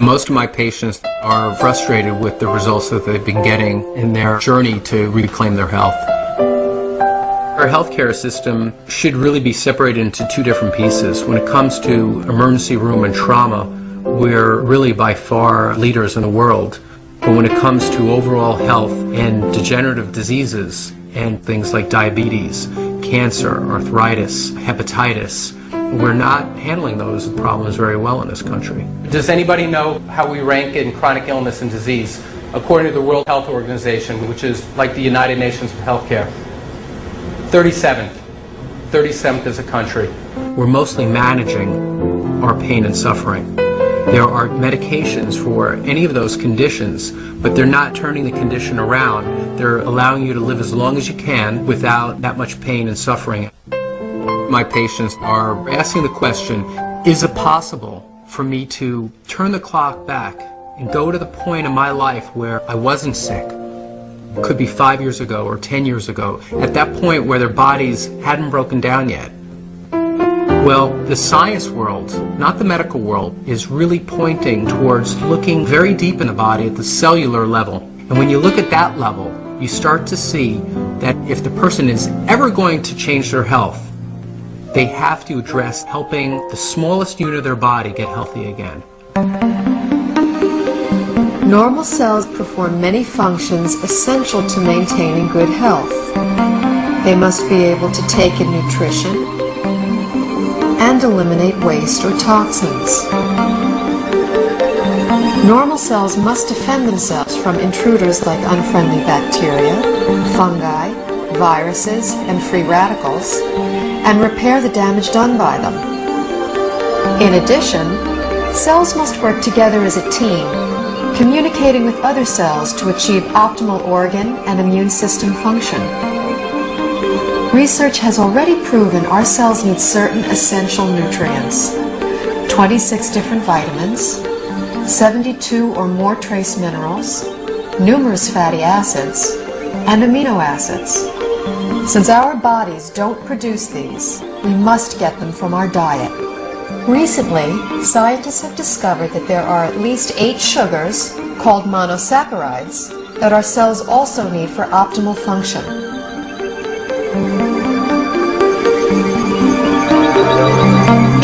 Most of my patients are frustrated with the results that they've been getting in their journey to reclaim their health. Our healthcare system should really be separated into two different pieces. When it comes to emergency room and trauma, we're really by far leaders in the world. But when it comes to overall health and degenerative diseases and things like diabetes, cancer, arthritis, hepatitis, we're not handling those problems very well in this country. Does anybody know how we rank in chronic illness and disease according to the World Health Organization, which is like the United Nations of Healthcare? 37th. 37th as a country. We're mostly managing our pain and suffering. There are medications for any of those conditions, but they're not turning the condition around. They're allowing you to live as long as you can without that much pain and suffering. My patients are asking the question, is it possible for me to turn the clock back and go to the point in my life where I wasn't sick? Could be 5 years ago or 10 years ago, at that point where their bodies hadn't broken down yet. Well, the science world, not the medical world, is really pointing towards looking very deep in the body at the cellular level. And when you look at that level, you start to see that if the person is ever going to change their health, they have to address helping the smallest unit of their body get healthy again. Normal cells perform many functions essential to maintaining good health. They must be able to take in nutrition and eliminate waste or toxins. Normal cells must defend themselves from intruders like unfriendly bacteria, fungi, viruses, and free radicals, and repair the damage done by them. In addition, cells must work together as a team, communicating with other cells to achieve optimal organ and immune system function. Research has already proven our cells need certain essential nutrients, 26 different vitamins, 72 or more trace minerals, numerous fatty acids, and amino acids. Since our bodies don't produce these, we must get them from our diet. Recently, scientists have discovered that there are at least 8 sugars, called monosaccharides, that our cells also need for optimal function.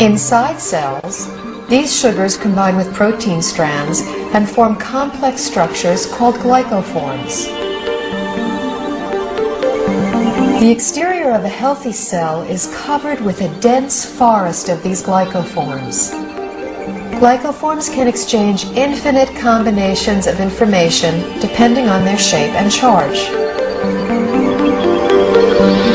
Inside cells, these sugars combine with protein strands and form complex structures called glycoforms. The exterior of a healthy cell is covered with a dense forest of these glycoforms. Glycoforms can exchange infinite combinations of information depending on their shape and charge.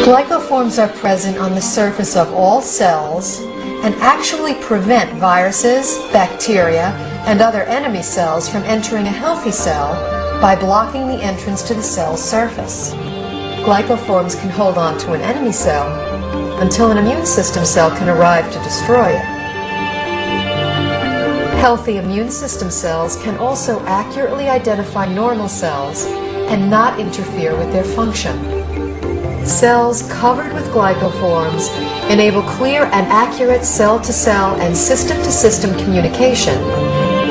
Glycoforms are present on the surface of all cells and actually prevent viruses, bacteria, and other enemy cells from entering a healthy cell by blocking the entrance to the cell's surface. Glycoforms can hold on to an enemy cell until an immune system cell can arrive to destroy it. Healthy immune system cells can also accurately identify normal cells and not interfere with their function. Cells covered with glycoforms enable clear and accurate cell-to-cell and system-to-system communication,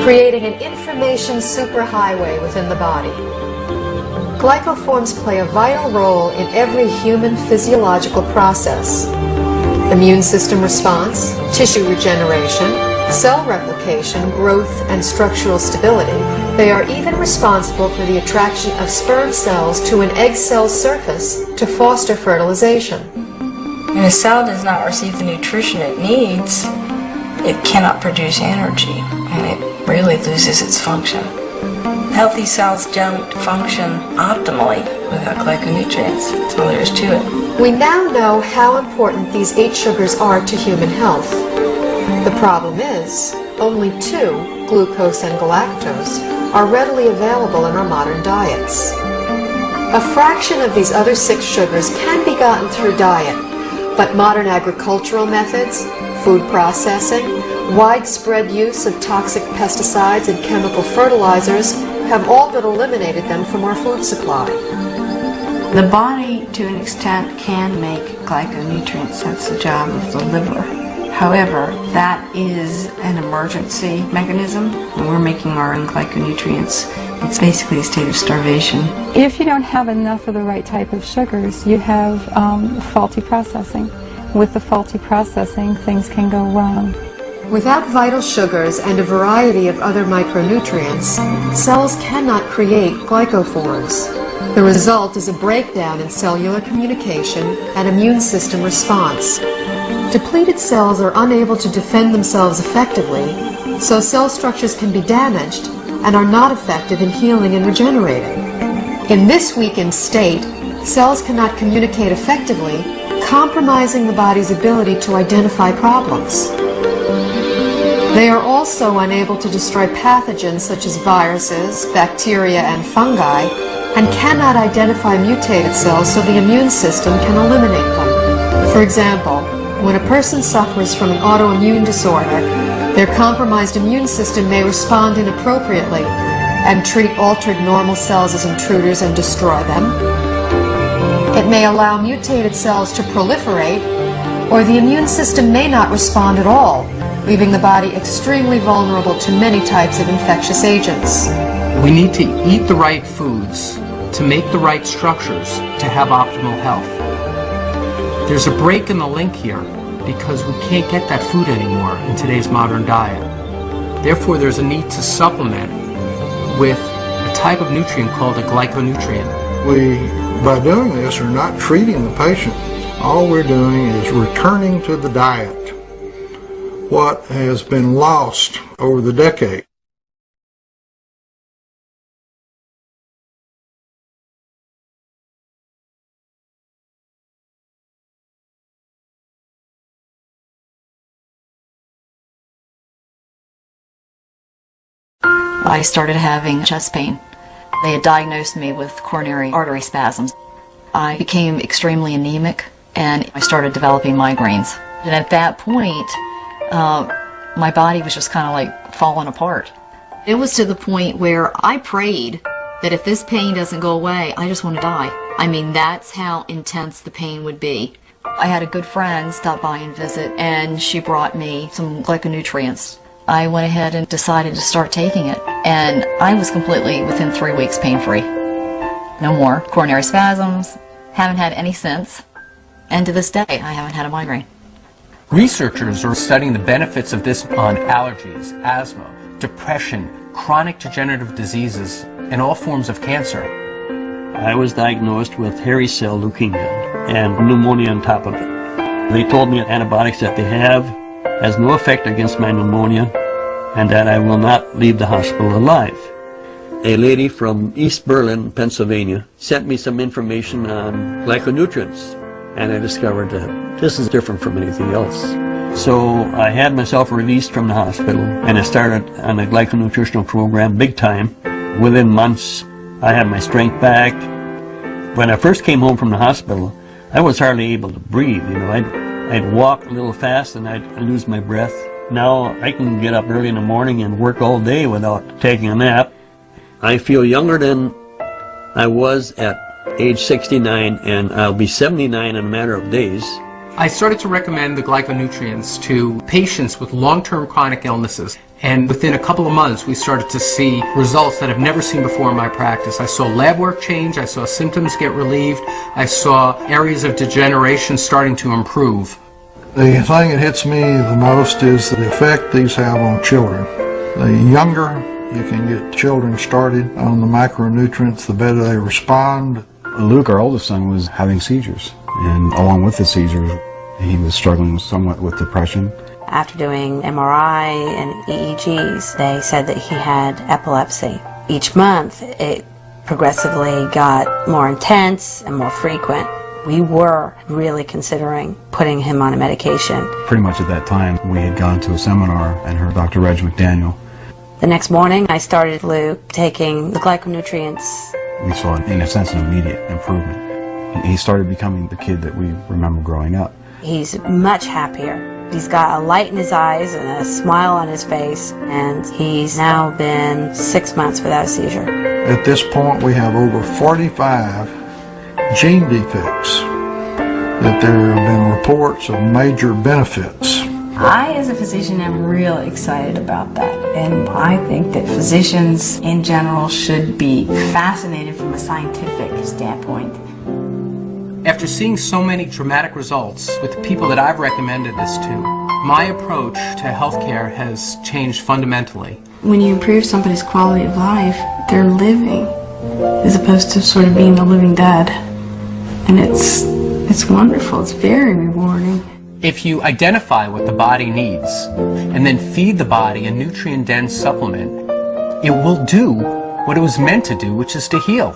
creating an information superhighway within the body. Glycoforms play a vital role in every human physiological process: immune system response, tissue regeneration, cell replication, growth, and structural stability. They are even responsible for the attraction of sperm cells to an egg cell surface to foster fertilization. When a cell does not receive the nutrition it needs, it cannot produce energy, and it really loses its function. Healthy cells don't function optimally without glyconutrients. That's all there is to it. We now know how important these 8 sugars are to human health. The problem is, only 2, glucose and galactose, are readily available in our modern diets. A fraction of these other 6 sugars can be gotten through diet, but modern agricultural methods, food processing, widespread use of toxic pesticides and chemical fertilizers have all but eliminated them from our food supply. The body, to an extent, can make glyconutrients. That's the job of the liver. However, that is an emergency mechanism. When we're making our own glyconutrients, it's basically a state of starvation. If you don't have enough of the right type of sugars, you have faulty processing. With the faulty processing, things can go wrong. Without vital sugars and a variety of other micronutrients, cells cannot create glycophores. The result is a breakdown in cellular communication and immune system response. Depleted cells are unable to defend themselves effectively, so cell structures can be damaged and are not effective in healing and regenerating. In this weakened state, cells cannot communicate effectively, compromising the body's ability to identify problems. They are also unable to destroy pathogens such as viruses, bacteria, and fungi, and cannot identify mutated cells so the immune system can eliminate them. For example, when a person suffers from an autoimmune disorder, their compromised immune system may respond inappropriately and treat altered normal cells as intruders and destroy them. It may allow mutated cells to proliferate, or the immune system may not respond at all, leaving the body extremely vulnerable to many types of infectious agents. We need to eat the right foods to make the right structures to have optimal health. There's a break in the link here because we can't get that food anymore in today's modern diet. Therefore, there's a need to supplement with a type of nutrient called a glyconutrient. By doing this, are not treating the patient. All we're doing is returning to the diet what has been lost over the decade. I started having chest pain. They had diagnosed me with coronary artery spasms. I became extremely anemic and I started developing migraines. And at that point, my body was just kind of like falling apart. It was to the point where I prayed that if this pain doesn't go away, I just want to die. I mean, that's how intense the pain would be. I had a good friend stop by and visit, and she brought me some glyconutrients. I went ahead and decided to start taking it, and I was completely, within 3 weeks, pain-free. No more coronary spasms, haven't had any since, and to this day, I haven't had a migraine. Researchers are studying the benefits of this on allergies, asthma, depression, chronic degenerative diseases, and all forms of cancer. I was diagnosed with hairy cell leukemia and pneumonia on top of it. They told me antibiotics that they have has no effect against my pneumonia and that I will not leave the hospital alive. A lady from East Berlin, Pennsylvania, sent me some information on glyconutrients, and I discovered that this is different from anything else. So I had myself released from the hospital, and I started on a glyconutritional program big time. Within months, I had my strength back. When I first came home from the hospital, I was hardly able to breathe. You know, I'd walk a little fast and I'd lose my breath. Now I can get up early in the morning and work all day without taking a nap. I feel younger than I was at age 69, and I'll be 79 in a matter of days. I started to recommend the glyconutrients to patients with long-term chronic illnesses, and within a couple of months we started to see results that I've never seen before in my practice. I saw lab work change, I saw symptoms get relieved, I saw areas of degeneration starting to improve. The thing that hits me the most is the effect these have on children. The younger you can get children started on the micronutrients, the better they respond. Luke, our oldest son, was having seizures, and along with the seizures, he was struggling somewhat with depression. After doing MRI and EEGs, they said that he had epilepsy. Each month, it progressively got more intense and more frequent. We were really considering putting him on a medication. Pretty much at that time, we had gone to a seminar and heard Dr. Reg McDaniel. The next morning, I started Luke taking the glyconutrients. We saw, in a sense, an immediate improvement. He started becoming the kid that we remember growing up. He's much happier. He's got a light in his eyes and a smile on his face, and he's now been 6 months without a seizure. At this point, we have over 45 gene defects that there have been reports of major benefits I, as a physician, am real excited about that. And I think that physicians in general should be fascinated from a scientific standpoint. After seeing so many dramatic results with the people that I've recommended this to, my approach to healthcare has changed fundamentally. When you improve somebody's quality of life, they're living, as opposed to sort of being a living dead. And it's wonderful. It's very rewarding. If you identify what the body needs and then feed the body a nutrient-dense supplement, it will do what it was meant to do, which is to heal.